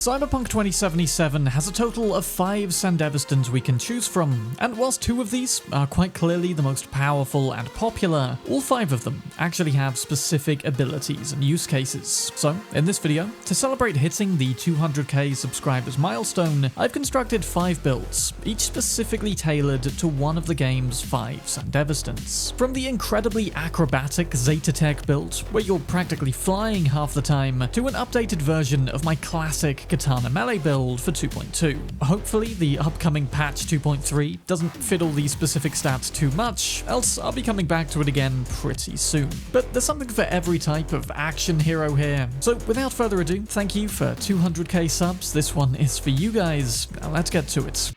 Cyberpunk 2077 has a total of 5 Sandevistans we can choose from, and whilst 2 of these are quite clearly the most powerful and popular, all 5 of them actually have specific abilities and use cases. So, in this video, to celebrate hitting the 200k subscribers milestone, I've constructed 5 builds, each specifically tailored to one of the game's 5 Sandevistans. From the incredibly acrobatic Zetatech build, where you're practically flying half the time, to an updated version of my classic Katana melee build for 2.2. Hopefully the upcoming patch 2.3 doesn't fiddle these specific stats too much, else I'll be coming back to it again pretty soon. But there's something for every type of action hero here, so without further ado, thank you for 200k subs, this one is for you guys. Now let's get to it.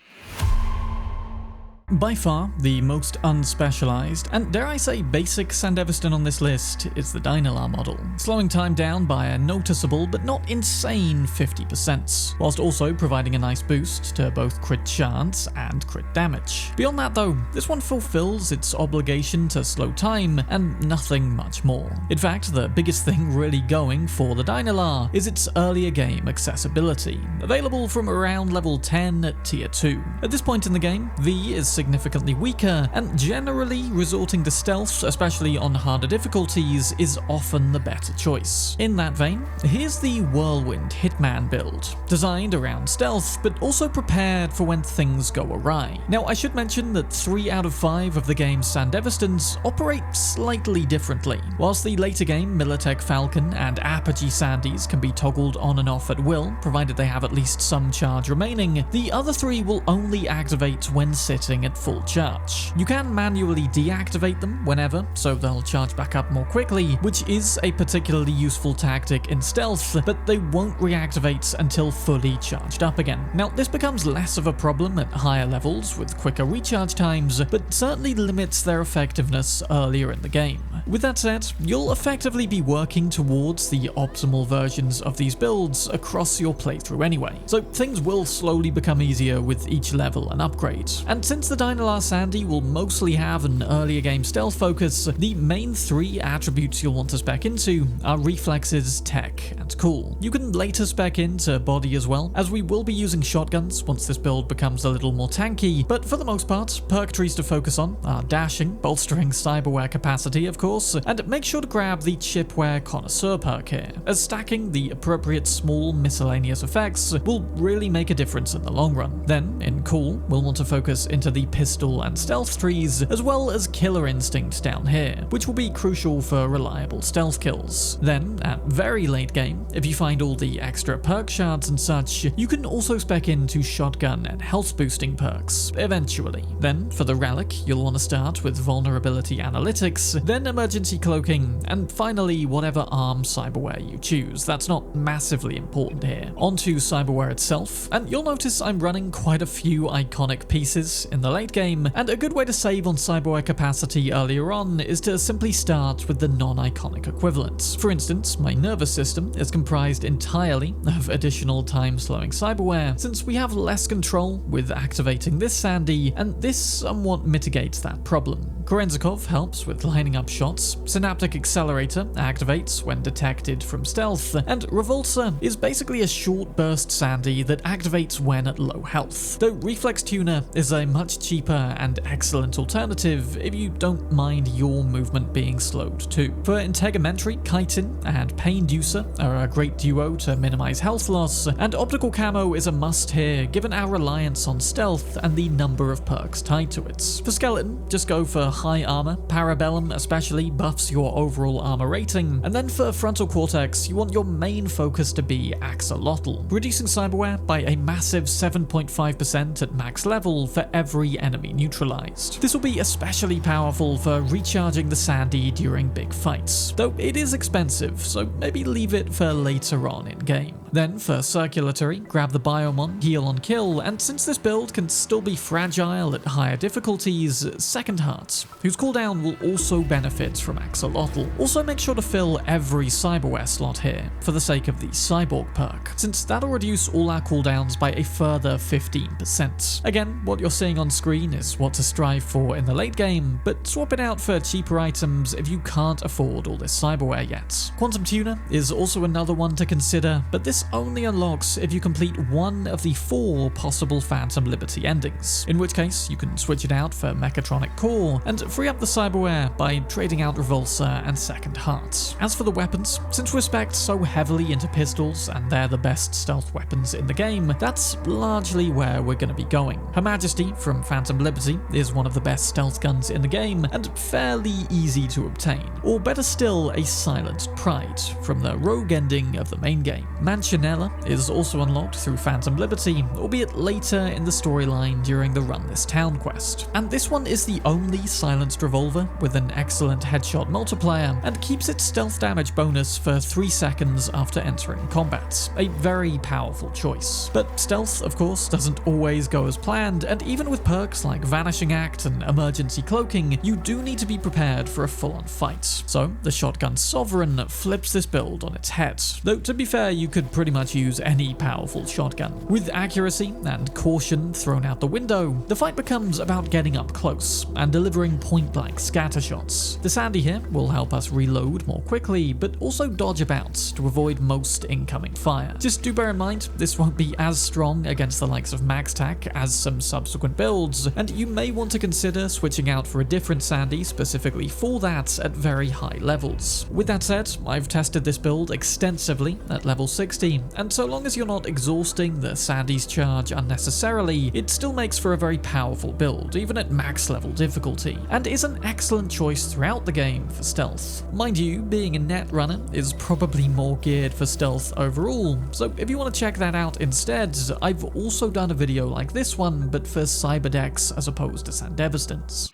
By far, the most unspecialized, and dare I say basic Sandevistan on this list is the Dynalar model, slowing time down by a noticeable but not insane 50%, whilst also providing a nice boost to both crit chance and crit damage. Beyond that though, this one fulfills its obligation to slow time and nothing much more. In fact, the biggest thing really going for the Dynalar is its earlier game accessibility, available from around level 10 at tier 2. At this point in the game, V is significantly weaker, and generally resorting to stealth, especially on harder difficulties, is often the better choice. In that vein, here's the Whirlwind Hitman build, designed around stealth, but also prepared for when things go awry. Now, I should mention that 3 out of 5 of the game's Sandevistans operate slightly differently. Whilst the later game Militech Falcon and Apogee Sandies can be toggled on and off at will, provided they have at least some charge remaining, the other 3 will only activate when sitting at full charge. You can manually deactivate them whenever, so they'll charge back up more quickly, which is a particularly useful tactic in stealth, but they won't reactivate until fully charged up again. Now, this becomes less of a problem at higher levels with quicker recharge times, but certainly limits their effectiveness earlier in the game. With that said, you'll effectively be working towards the optimal versions of these builds across your playthrough anyway, so things will slowly become easier with each level and upgrade. And since the Dynalar Sandy will mostly have an earlier game stealth focus, the main 3 attributes you'll want to spec into are reflexes, tech, and cool. You can later spec into body as well, as we will be using shotguns once this build becomes a little more tanky, but for the most part, perk trees to focus on are dashing, bolstering cyberware capacity of course, and make sure to grab the chipware connoisseur perk here, as stacking the appropriate small miscellaneous effects will really make a difference in the long run. Then, in cool, we'll want to focus into the pistol and stealth trees, as well as killer instinct down here, which will be crucial for reliable stealth kills. Then, at very late game, if you find all the extra perk shards and such, you can also spec into shotgun and health boosting perks, eventually. Then, for the relic, you'll want to start with vulnerability analytics, then emergency cloaking, and finally whatever arm cyberware you choose. That's not massively important here. Onto cyberware itself, and you'll notice I'm running quite a few iconic pieces in the late game, and a good way to save on cyberware capacity earlier on is to simply start with the non-iconic equivalents. For instance, my nervous system is comprised entirely of additional time-slowing cyberware, since we have less control with activating this Sandy, and this somewhat mitigates that problem. Korenzikov helps with lining up shots, Synaptic Accelerator activates when detected from stealth, and Revulsor is basically a short burst Sandy that activates when at low health, though Reflex Tuner is a much cheaper and excellent alternative if you don't mind your movement being slowed too. For Integumentary, Chitin and Painducer are a great duo to minimize health loss, and Optical Camo is a must here given our reliance on stealth and the number of perks tied to it. For Skeleton, just go for high armor, Parabellum especially buffs your overall armor rating, and then for Frontal Cortex, you want your main focus to be Axolotl, reducing cyberware by a massive 7.5% at max level for every enemy neutralized. This will be especially powerful for recharging the Sandy during big fights, though it is expensive, so maybe leave it for later on in game. Then for Circulatory, grab the Biomon, Heal on Kill, and since this build can still be fragile at higher difficulties, Second Heart, whose cooldown will also benefit from Axolotl. Also make sure to fill every cyberware slot here, for the sake of the Cyborg perk, since that'll reduce all our cooldowns by a further 15%. Again, what you're seeing on screen is what to strive for in the late game, but swap it out for cheaper items if you can't afford all this cyberware yet. Quantum Tuner is also another one to consider, but this this only unlocks if you complete one of the 4 possible Phantom Liberty endings, in which case you can switch it out for Mechatronic Core and free up the cyberware by trading out Revulsor and Second Heart. As for the weapons, since we're spec'd so heavily into pistols and they're the best stealth weapons in the game, that's largely where we're going to be going. Her Majesty from Phantom Liberty is one of the best stealth guns in the game and fairly easy to obtain, or better still, a Silenced Pride from the rogue ending of the main game. Mansionella is also unlocked through Phantom Liberty, albeit later in the storyline during the Run This Town quest. And this one is the only silenced revolver with an excellent headshot multiplier and keeps its stealth damage bonus for 3 seconds after entering combat. A very powerful choice. But stealth, of course, doesn't always go as planned, and even with perks like Vanishing Act and Emergency Cloaking, you do need to be prepared for a full-on fight. So the Shotgun Sovereign flips this build on its head, though to be fair, you could pretty much use any powerful shotgun. With accuracy and caution thrown out the window, the fight becomes about getting up close and delivering point-blank scatter shots. The Sandy here will help us reload more quickly, but also dodge about to avoid most incoming fire. Just do bear in mind, this won't be as strong against the likes of MaxTac as some subsequent builds, and you may want to consider switching out for a different Sandy specifically for that at very high levels. With that said, I've tested this build extensively at level 60, and so long as you're not exhausting the Sandy's charge unnecessarily, it still makes for a very powerful build, even at max level difficulty, and is an excellent choice throughout the game for stealth. Mind you, being a Netrunner is probably more geared for stealth overall, so if you want to check that out instead, I've also done a video like this one, but for Cyberdecks as opposed to Sandevistans.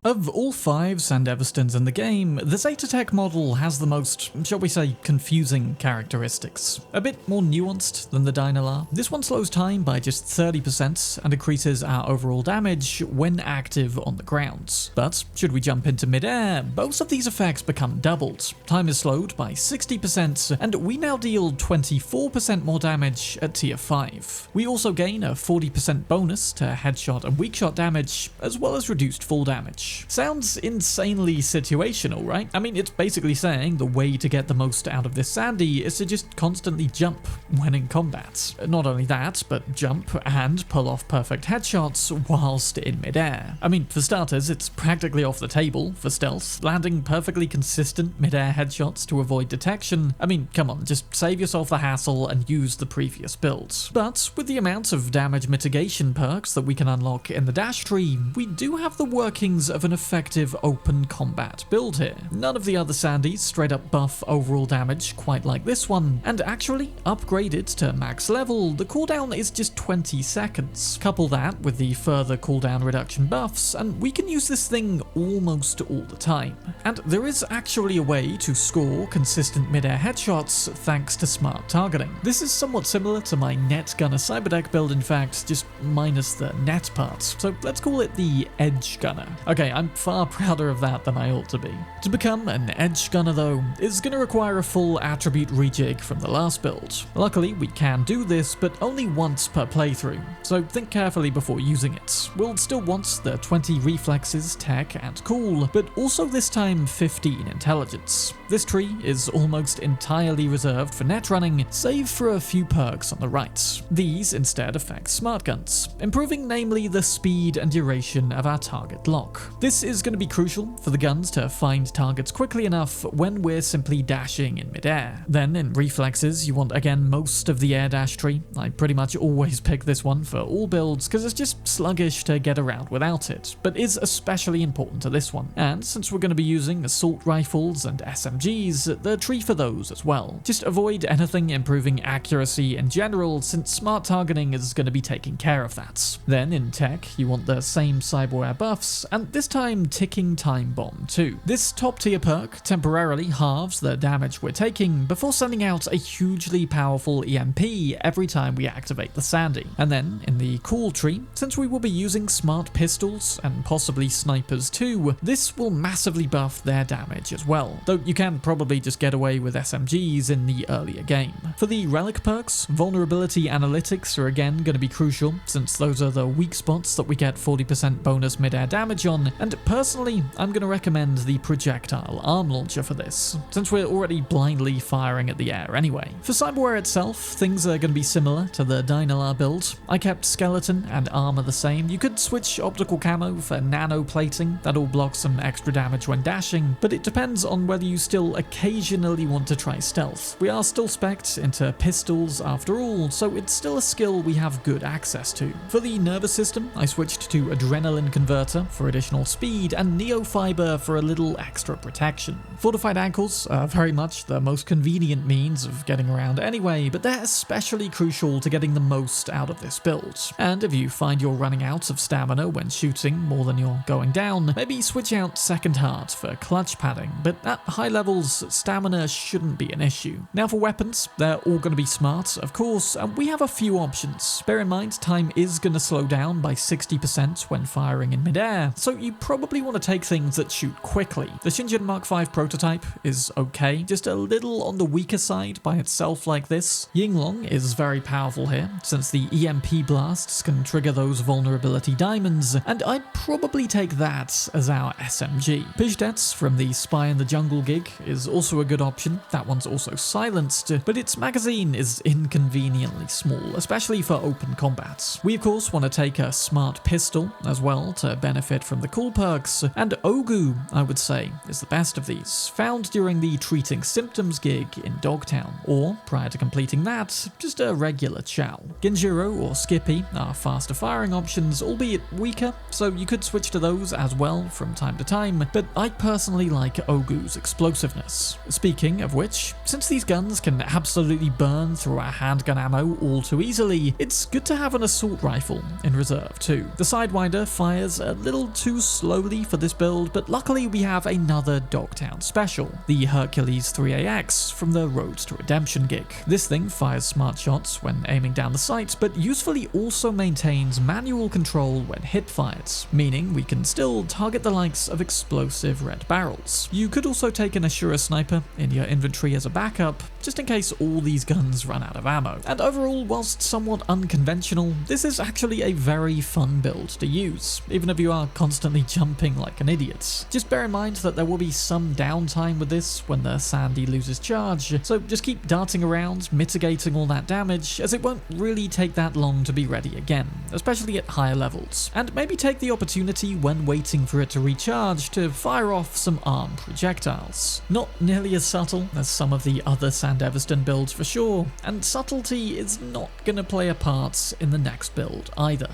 Of all 5 Sandevistans in the game, the Zetatech model has the most, shall we say, confusing characteristics. A bit more nuanced than the Dynalar, this one slows time by just 30% and increases our overall damage when active on the ground. But should we jump into mid-air, both of these effects become doubled. Time is slowed by 60%, and we now deal 24% more damage at tier 5. We also gain a 40% bonus to headshot and weak shot damage, as well as reduced fall damage. Sounds insanely situational, right? I mean, it's basically saying the way to get the most out of this Sandy is to just constantly jump when in combat. Not only that, but jump and pull off perfect headshots whilst in midair. I mean, for starters, it's practically off the table for stealth, landing perfectly consistent midair headshots to avoid detection. I mean, come on, just save yourself the hassle and use the previous builds. But with the amount of damage mitigation perks that we can unlock in the dash tree, we do have the workings of an effective open combat build here. None of the other Sandys straight up buff overall damage quite like this one, and actually upgraded to max level, the cooldown is just 20 seconds. Couple that with the further cooldown reduction buffs, and we can use this thing almost all the time. And there is actually a way to score consistent mid-air headshots thanks to smart targeting. This is somewhat similar to my Edgerunner Cyberdeck build, in fact, just minus the net part, so let's call it the Edgegunner. Okay, I'm far prouder of that than I ought to be. To become an Edgegunner though, is going to require a full attribute rejig from the last build. Luckily, we can do this, but only once per playthrough, so think carefully before using it. We'll still want the 20 reflexes, tech, and cool, but also this time 15 intelligence. This tree is almost entirely reserved for net running, save for a few perks on the right. These instead affect smart guns, improving namely the speed and duration of our target lock. This is going to be crucial for the guns to find targets quickly enough when we're simply dashing in midair. Then in reflexes, you want again most of the air dash tree. I pretty much always pick this one for all builds because it's just sluggish to get around without it, but is especially important to this one. And since we're going to be using assault rifles and SMGs, the tree for those as well. Just avoid anything improving accuracy in general, since smart targeting is going to be taking care of that. Then in tech, you want the same cyberware buffs, and this time ticking time bomb too. This top tier perk temporarily halves the damage we're taking before sending out a hugely powerful powerful EMP every time we activate the Sandy. And then, in the cool tree, since we will be using smart pistols, and possibly snipers too, this will massively buff their damage as well, though you can probably just get away with SMGs in the earlier game. For the relic perks, vulnerability analytics are again going to be crucial, since those are the weak spots that we get 40% bonus mid-air damage on, and personally, I'm going to recommend the projectile arm launcher for this, since we're already blindly firing at the air anyway. For cyberware itself, things are going to be similar to the Dynalar build. I kept skeleton and armor the same. You could switch optical camo for nano plating, that'll block some extra damage when dashing, but it depends on whether you still occasionally want to try stealth. We are still spec'd into pistols after all, so it's still a skill we have good access to. For the nervous system, I switched to adrenaline converter for additional speed and neofiber for a little extra protection. Fortified ankles are very much the most convenient means of getting around anyway, but they're especially crucial to getting the most out of this build. And if you find you're running out of stamina when shooting more than you're going down, maybe switch out second heart for clutch padding, but at high levels, stamina shouldn't be an issue. Now for weapons, they're all going to be smart, of course, and we have a few options. Bear in mind, time is going to slow down by 60% when firing in midair, so you probably want to take things that shoot quickly. The Shingen Mark V prototype is okay, just a little on the weaker side by itself like this. Yinglong is very powerful here, since the EMP blasts can trigger those vulnerability diamonds, and I'd probably take that as our SMG. Pijdets from the Spy in the Jungle gig is also a good option. That one's also silenced, but its magazine is inconveniently small, especially for open combat. We of course want to take a smart pistol as well to benefit from the cool perks, and Ogu, I would say, is the best of these, found during the Treating Symptoms gig in Dogtown, or prior to completing that, just a regular Chow. Genjuro or Skippy are faster firing options, albeit weaker, so you could switch to those as well from time to time, but I personally like Ogu's explosiveness. Speaking of which, since these guns can absolutely burn through our handgun ammo all too easily, it's good to have an assault rifle in reserve too. The Sidewinder fires a little too slowly for this build, but luckily we have another Dogtown special, the Hercules 3AX from the Road to Redemption gig. This thing fires smart shots when aiming down the sight, but usefully also maintains manual control when hip fired, meaning we can still target the likes of explosive red barrels. You could also take an Ashura sniper in your inventory as a backup, just in case all these guns run out of ammo. And overall, whilst somewhat unconventional, this is actually a very fun build to use, even if you are constantly jumping like an idiot. Just bear in mind that there will be some downtime with this when the Sandy loses charge, so just keep darting around, mitigating all that damage, as it won't really take that long to be ready again, especially at higher levels. And maybe take the opportunity when waiting for it to recharge to fire off some arm projectiles. Not nearly as subtle as some of the other Sandevistan builds for sure, and subtlety is not going to play a part in the next build either.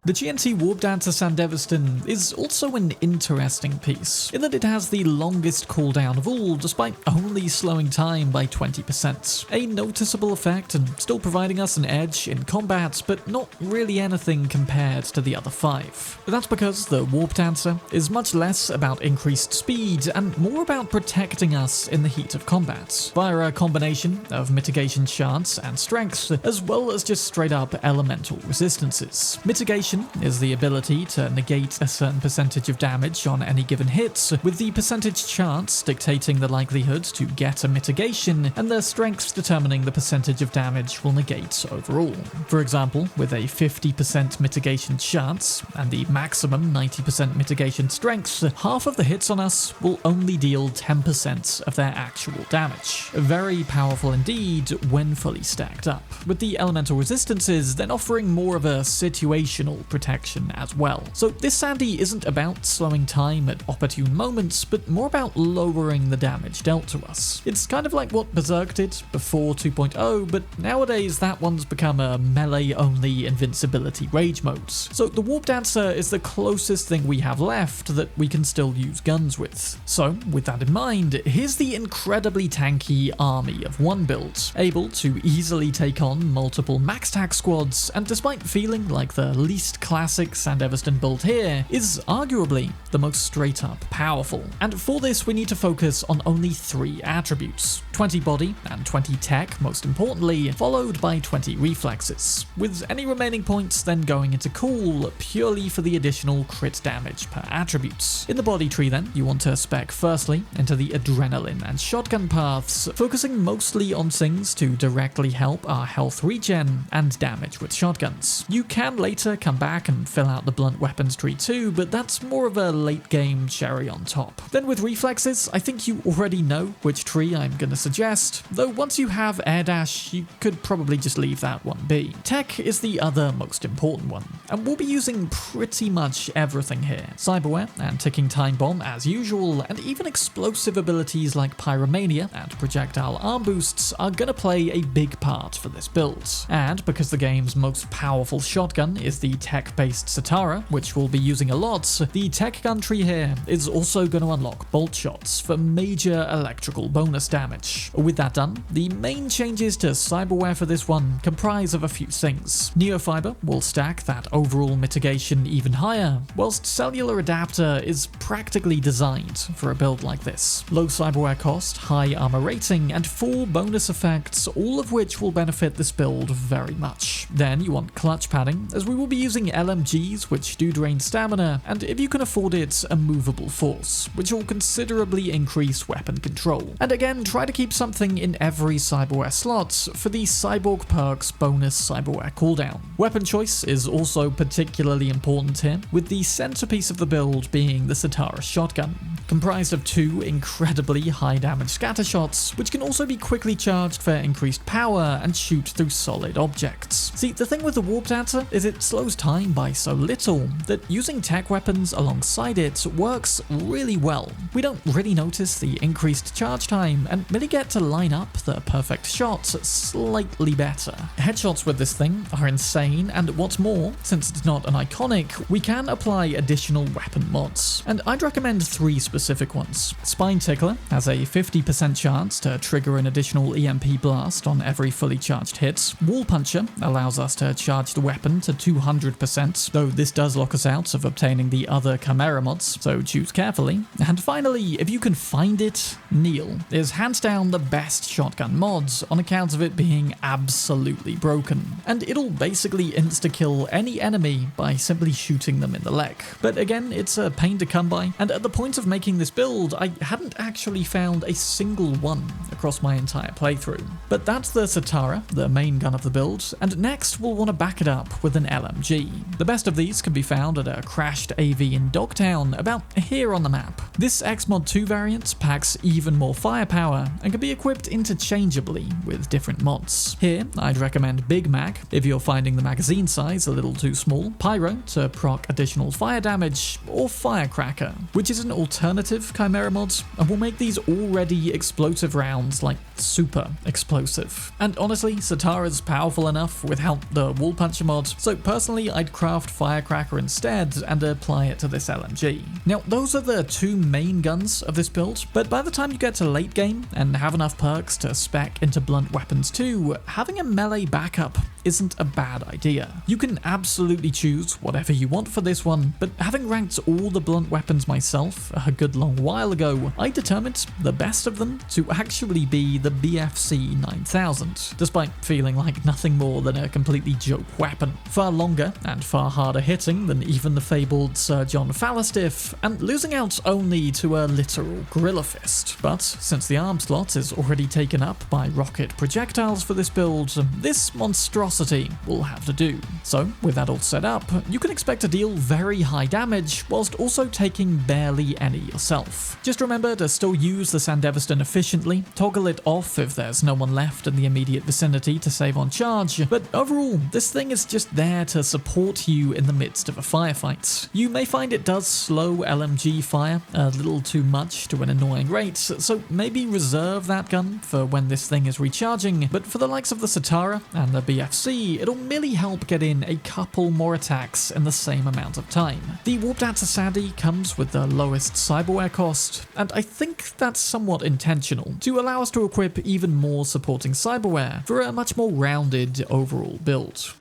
The GNT Warp Dancer Sandevistan is also an interesting piece, in that it has the longest cooldown of all, despite only slowing time by 20%. A noticeable effect and still providing us an edge in combat, but not really anything compared to the other 5. But that's because the Warp Dancer is much less about increased speed and more about protecting us in the heat of combat, via a combination of mitigation chance and strength, as well as just straight up elemental resistances. Mitigation is the ability to negate a certain percentage of damage on any given hit, with the percentage chance dictating the likelihood to get a mitigation, and the strength determining the percentage of damage will negate overall. For example, with a 50% mitigation chance and the maximum 90% mitigation strength, half of the hits on us will only deal 10% of their actual damage. Very powerful indeed when fully stacked up, with the elemental resistances then offering more of a situational protection as well. So this Sandy isn't about slowing time at opportune moments, but more about lowering the damage dealt to us. It's kind of like what Berserk did before 2.0, but nowadays that one's become a melee-only invincibility rage mode. So the Warp Dancer is the closest thing we have left that we can still use guns with. So with that in mind, here's the incredibly tanky Army of One build, able to easily take on multiple max tack squads, and despite feeling like the least classic Sandevistan build here, is arguably the most straight up powerful. And for this we need to focus on only 3 attributes: 20 body and 20 tech most importantly, followed by 20 reflexes, with any remaining points then going into cool purely for the additional crit damage per attributes. In the body tree then, you want to spec firstly into the adrenaline and shotgun paths, focusing mostly on things to directly help our health regen and damage with shotguns. You can later come back and fill out the blunt weapons tree too, but that's more of a late game cherry on top. Then with reflexes, I think you already know which tree I'm gonna suggest, though once you have air dash, you could probably just leave that one be. Tech is the other most important one, and we'll be using pretty much everything here. Cyberware and ticking time bomb as usual, and even explosive abilities like pyromania and projectile arm boosts are gonna play a big part for this build. And because the game's most powerful shotgun is the tech-based Satara, which we'll be using a lot, the tech gun tree here is also going to unlock bolt shots for major electrical bonus damage. With that done, the main changes to cyberware for this one comprise of a few things. Neofiber will stack that overall mitigation even higher, whilst cellular adapter is practically designed for a build like this. Low cyberware cost, high armor rating, and 4 bonus effects, all of which will benefit this build very much. Then you want clutch padding, as we will be using LMGs which do drain stamina, and if you can afford it, a movable force, which will considerably increase weapon control. And again, try to keep something in every cyberware slot for the cyborg perks bonus cyberware cooldown. Weapon choice is also particularly important here, with the centerpiece of the build being the Satara shotgun, comprised of 2 incredibly high damage scatter shots, which can also be quickly charged for increased power and shoot through solid objects. See, the thing with the warp data is it slows time by so little that using tech weapons alongside it works really well. We don't really notice the increased charge time and merely get to line up the perfect shot slightly better. Headshots with this thing are insane, and what's more, since it's not an iconic, we can apply additional weapon mods, and I'd recommend 3 specific ones. Spine Tickler has a 50% chance to trigger an additional EMP blast on every fully charged hit. Wall Puncher allows us to charge the weapon to 200%, though this does lock us out of obtaining the other Chimera mods, so choose carefully. And finally, if you can find it, Kneel is hands down the best shotgun mods on account of it being absolutely broken, and it'll basically insta-kill any enemy by simply shooting them in the leg. But again, it's a pain to come by, and at the point of making this build, I hadn't actually found a single one across my entire playthrough. But that's the Satara, the main gun of the build, and next we'll want to back it up with an LMG. The best of these can be found at a crashed AV in Dogtown, about here on the map. This Xmod 2 variant packs even more firepower and can be equipped interchangeably with different mods. Here, I'd recommend Big Mag if you're finding the magazine size a little too small, Pyro to proc additional fire damage, or Firecracker, which is an alternative Chimera mod and will make these already explosive rounds like super explosive. And honestly, Satara's powerful enough without the Wall Puncher mod, so personally I'd craft Firecracker instead and apply it to this LMG. Now those are the 2 main guns of this build, but by the time you get to late game and have enough perks to spec into blunt weapons too, having a melee backup isn't a bad idea. You can absolutely choose whatever you want for this one, but having ranked all the blunt weapons myself a good long while ago, I determined the best of them to actually be the BFC 9000, despite feeling like nothing more than a completely joke weapon. Far longer and far harder hitting than even the fabled Sir John Fallistiff, and losing out only to a literal gorilla fist. But since the arm slot is already taken up by rocket projectiles for this build, this monstrosity will have to do. So with that all set up, you can expect to deal very high damage whilst also taking barely any yourself. Just remember to still use the Sandevistan efficiently, toggle it off if there's no one left in the immediate vicinity to save on charge, but overall, this thing is just there to support you in the midst of a firefight. You may find it does slow LMG fire a little too much to an annoying rate, so maybe reserve that gun for when this thing is recharging, but for the likes of the Satara and the BFC, it'll merely help get in a couple more attacks in the same amount of time. The Warp Data Sandy comes with the lowest cyberware cost, and I think that's somewhat intentional, to allow us to equip even more supporting cyberware for a much more rounded overall build.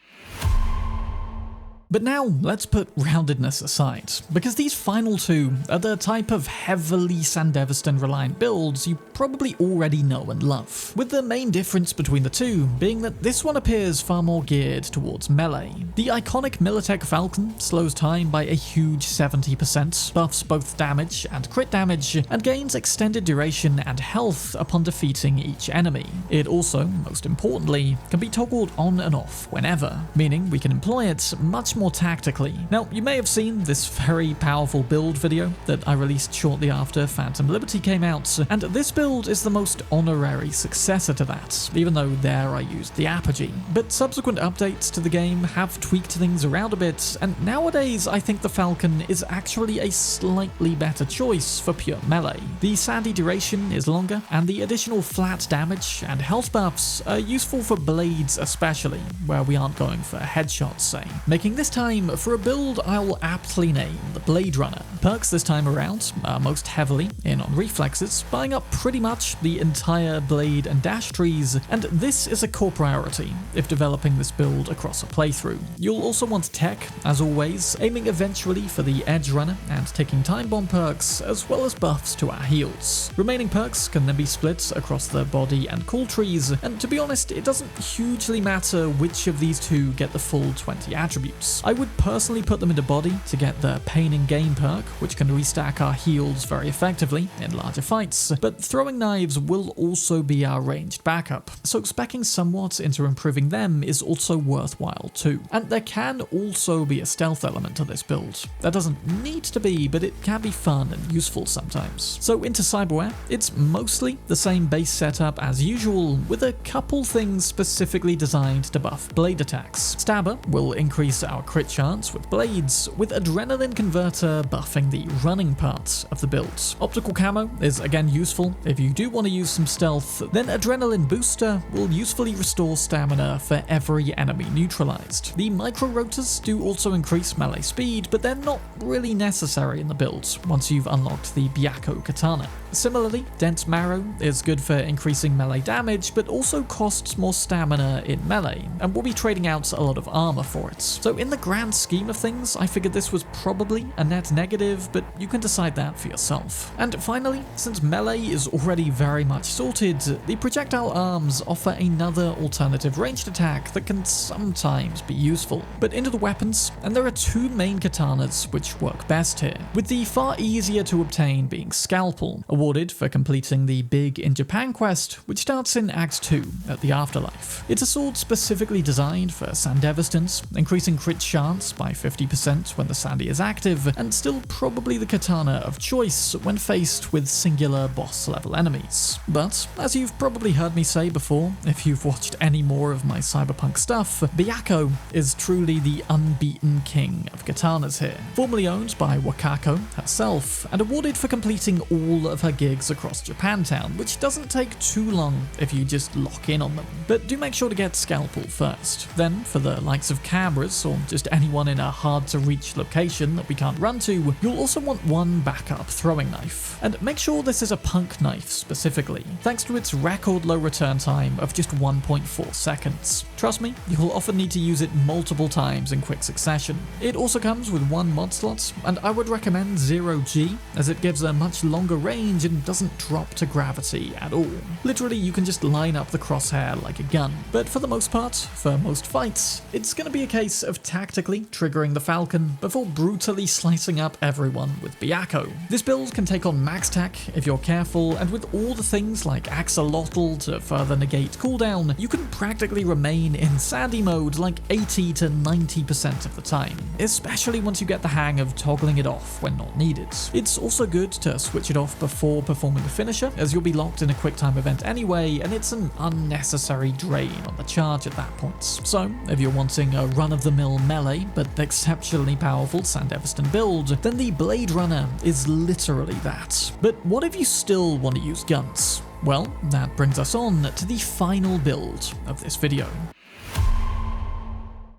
But now let's put roundedness aside, because these final two are the type of heavily Sandevistan reliant builds you probably already know and love, with the main difference between the two being that this one appears far more geared towards melee. The iconic Militech Falcon slows time by a huge 70%, buffs both damage and crit damage, and gains extended duration and health upon defeating each enemy. It also, most importantly, can be toggled on and off whenever, meaning we can employ it much more tactically. Now, you may have seen this very powerful build video that I released shortly after Phantom Liberty came out, and this build is the most honorary successor to that, even though there I used the Apogee. But subsequent updates to the game have tweaked things around a bit, and nowadays I think the Falcon is actually a slightly better choice for pure melee. The sandy duration is longer, and the additional flat damage and health buffs are useful for blades especially, where we aren't going for headshots, say, making this time for a build I'll aptly name the Bladerunner. Perks this time around are most heavily in on reflexes, buying up pretty much the entire blade and dash trees, and this is a core priority if developing this build across a playthrough. You'll also want tech, as always, aiming eventually for the Edgerunner and ticking time bomb perks, as well as buffs to our heals. Remaining perks can then be split across the body and cool trees, and to be honest, it doesn't hugely matter which of these two get the full 20 attributes. I would personally put them into body to get the Pain in Game perk, which can restack our heals very effectively in larger fights, but throwing knives will also be our ranged backup, so speccing somewhat into improving them is also worthwhile too. And there can also be a stealth element to this build. That doesn't need to be, but it can be fun and useful sometimes. So into cyberware, it's mostly the same base setup as usual, with a couple things specifically designed to buff blade attacks. Stabber will increase our crit chance with blades, with Adrenaline Converter buffing the running part of the build. Optical camo is again useful if you do want to use some stealth, then Adrenaline Booster will usefully restore stamina for every enemy neutralized. The micro rotors do also increase melee speed, but they're not really necessary in the build once you've unlocked the Byakko Katana. Similarly, Dense Marrow is good for increasing melee damage, but also costs more stamina in melee, and we'll be trading out a lot of armor for it. So in the grand scheme of things, I figured this was probably a net negative, but you can decide that for yourself. And finally, since melee is already very much sorted, the projectile arms offer another alternative ranged attack that can sometimes be useful. But into the weapons, and there are two main katanas which work best here, with the far easier to obtain being Scalpel, awarded for completing the Big in Japan quest, which starts in Act 2 at the Afterlife. It's a sword specifically designed for Sandevistans, increasing crit chance by 50% when the Sandy is active, and still probably the katana of choice when faced with singular boss level enemies. But, as you've probably heard me say before, if you've watched any more of my Cyberpunk stuff, Byakko is truly the unbeaten king of katanas here. Formerly owned by Wakako herself, and awarded for completing all of her gigs across Japantown, which doesn't take too long if you just lock in on them. But do make sure to get Scalpel first. Then, for the likes of cameras, or just anyone in a hard to reach location that we can't run to, you'll also want one backup throwing knife. And make sure this is a punk knife specifically, thanks to its record low return time of just 1.4 seconds. Trust me, you'll often need to use it multiple times in quick succession. It also comes with one mod slot, and I would recommend 0G, as it gives a much longer range and doesn't drop to gravity at all. Literally, you can just line up the crosshair like a gun. But for the most part, for most fights, it's going to be a case of tactically triggering the Falcon before brutally slicing up everyone with Byakko. This build can take on max tack if you're careful, and with all the things like Axolotl to further negate cooldown, you can practically remain in Sandy mode like 80 to 90% of the time, especially once you get the hang of toggling it off when not needed. It's also good to switch it off before performing the finisher, as you'll be locked in a quick time event anyway, and it's an unnecessary drain on the charge at that point. So, if you're wanting a run-of-the-mill melee, but exceptionally powerful Sandevistan build, then the Bladerunner is literally that. But what if you still want to use guns? Well, that brings us on to the final build of this video.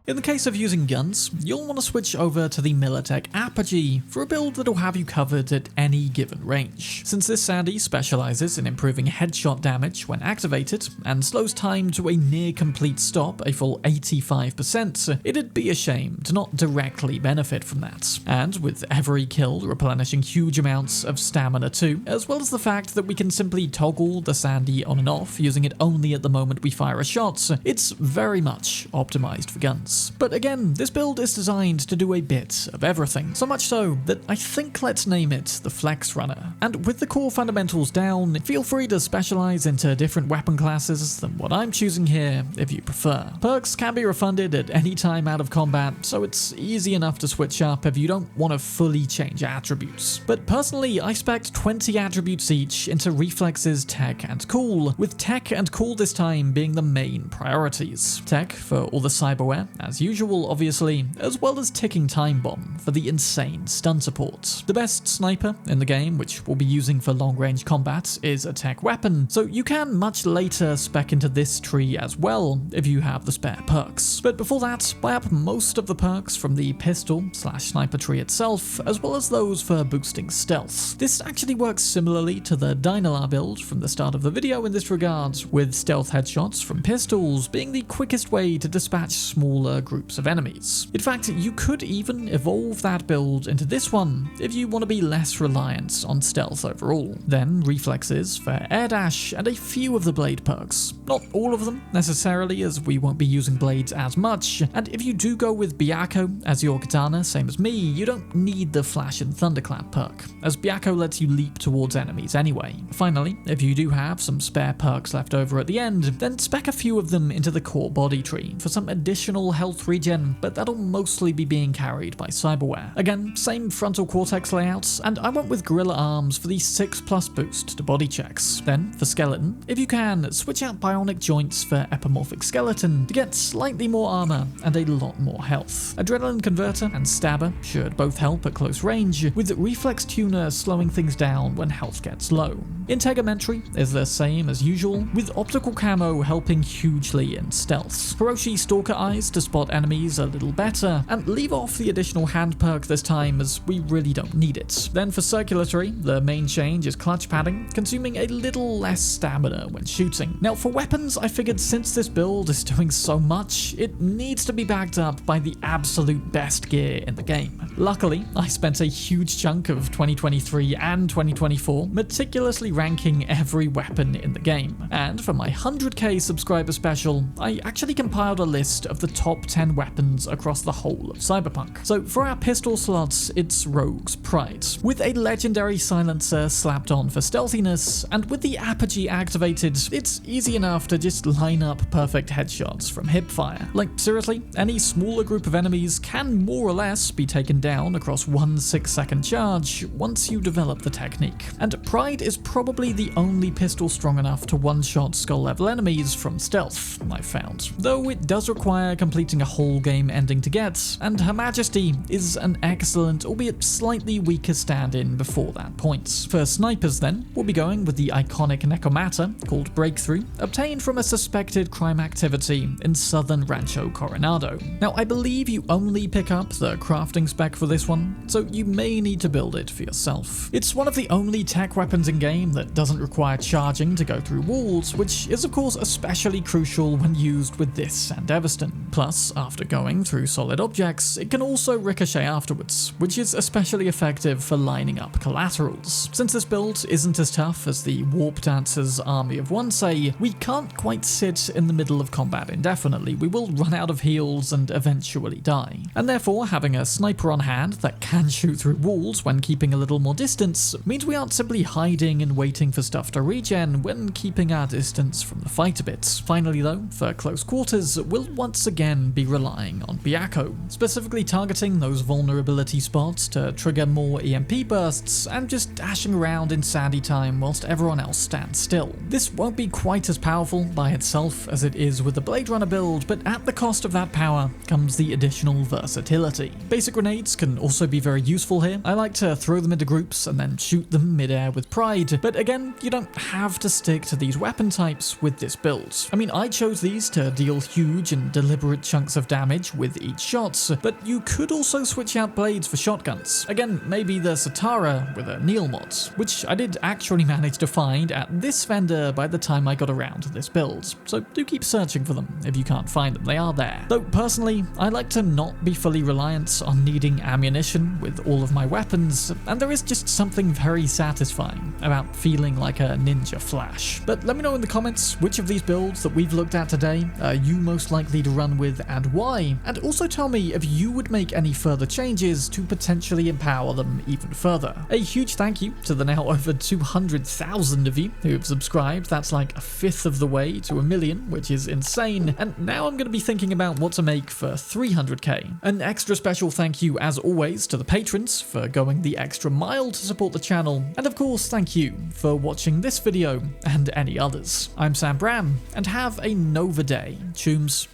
In the case of using guns, you'll want to switch over to the Militech Apogee for a build that'll have you covered at any given range. Since this Sandy specializes in improving headshot damage when activated and slows time to a near complete stop a full 85%, it'd be a shame to not directly benefit from that. And with every kill replenishing huge amounts of stamina too, as well as the fact that we can simply toggle the Sandy on and off using it only at the moment we fire a shot, it's very much optimized for guns. But again, this build is designed to do a bit of everything, so much so that I think let's name it the Flexrunner. And with the core fundamentals down, feel free to specialize into different weapon classes than what I'm choosing here if you prefer. Perks can be refunded at any time out of combat, so it's easy enough to switch up if you don't want to fully change attributes. But personally, I spec 20 attributes each into reflexes, tech, and cool, with tech and cool this time being the main priorities. Tech for all the cyberware, as usual obviously, as well as ticking time bomb for the insane stun support. The best sniper in the game, which we'll be using for long range combat, is a tech weapon, so you can much later spec into this tree as well if you have the spare perks. But before that, buy up most of the perks from the pistol/sniper tree itself, as well as those for boosting stealth. This actually works similarly to the Dynalar build from the start of the video in this regard, with stealth headshots from pistols being the quickest way to dispatch smaller groups of enemies. In fact, you could even evolve that build into this one if you want to be less reliant on stealth overall. Then reflexes for air dash and a few of the blade perks. Not all of them necessarily, as we won't be using blades as much, and if you do go with Byakko as your katana, same as me, you don't need the flash and thunderclap perk, as Byakko lets you leap towards enemies anyway. Finally, if you do have some spare perks left over at the end, then spec a few of them into the core body tree for some additional health regen, but that'll mostly be being carried by cyberware. Again, same frontal cortex layouts, and I went with gorilla arms for the 6+ boost to body checks. Then, for skeleton, if you can, switch out bionic joints for epimorphic skeleton to get slightly more armor and a lot more health. Adrenaline converter and stabber should both help at close range, with reflex tuner slowing things down when health gets low. Integumentary is the same as usual, with optical camo helping hugely in stealth. Hiroshi stalker eyes to spot enemies a little better, and leave off the additional hand perk this time as we really don't need it. Then for circulatory, the main change is clutch padding, consuming a little less stamina when shooting. Now for weapons, I figured since this build is doing so much, it needs to be backed up by the absolute best gear in the game. Luckily, I spent a huge chunk of 2023 and 2024 meticulously ranking every weapon in the game, and for my 100k subscriber special, I actually compiled a list of the top 10 weapons across the whole of Cyberpunk. So for our pistol slots, it's Rogue's Pride, with a legendary silencer slapped on for stealthiness, and with the Apogee activated, it's easy enough to just line up perfect headshots from hipfire. Like seriously, any smaller group of enemies can more or less be taken down across one 6-second charge once you develop the technique. And Pride is probably the only pistol strong enough to one-shot skull level enemies from stealth, I've found. Though it does require completing a whole game ending to get, and Her Majesty is an excellent, albeit slightly weaker stand-in before that point. For snipers then, we'll be going with the iconic Necomata called Breakthrough, obtained from a suspected crime activity in southern Rancho Coronado. Now I believe you only pick up the crafting spec for this one, so you may need to build it for yourself. It's one of the only tech weapons in game that doesn't require charging to go through walls, which is of course especially crucial when used with this Sandevistan. Plus, after going through solid objects, it can also ricochet afterwards, which is especially effective for lining up collaterals. Since this build isn't as tough as the Warp Dancer's Army of One say, we can't quite sit in the middle of combat indefinitely. We will run out of heals and eventually die. And therefore, having a sniper on hand that can shoot through walls when keeping a little more distance means we aren't simply hiding and waiting for stuff to regen when keeping our distance from the fight a bit. Finally though, for close quarters, we'll once again be relying on Byakko, specifically targeting those vulnerability spots to trigger more EMP bursts and just dashing around in sandy time whilst everyone else stands still. This won't be quite as powerful by itself as it is with the Bladerunner build, but at the cost of that power comes the additional versatility. Basic grenades can also be very useful here. I like to throw them into groups and then shoot them mid-air with Pride, but again, you don't have to stick to these weapon types with this build. I mean, I chose these to deal huge and deliberate chunks of damage with each shot, but you could also switch out blades for shotguns. Again, maybe the Satara with a Neil mod, which I did actually manage to find at this vendor by the time I got around to this build, so do keep searching for them if you can't find them, they are there. Though personally, I like to not be fully reliant on needing ammunition with all of my weapons, and there is just something very satisfying about feeling like a ninja flash. But let me know in the comments which of these builds that we've looked at today are you most likely to run with and why, and also tell me if you would make any further changes to potentially empower them even further. A huge thank you to the now over 200,000 of you who have subscribed. That's like a fifth of the way to 1 million, which is insane, and now I'm going to be thinking about what to make for 300k. An extra special thank you as always to the patrons for going the extra mile to support the channel, and of course thank you for watching this video and any others. I'm Bram, and have a Nova day, Chooms.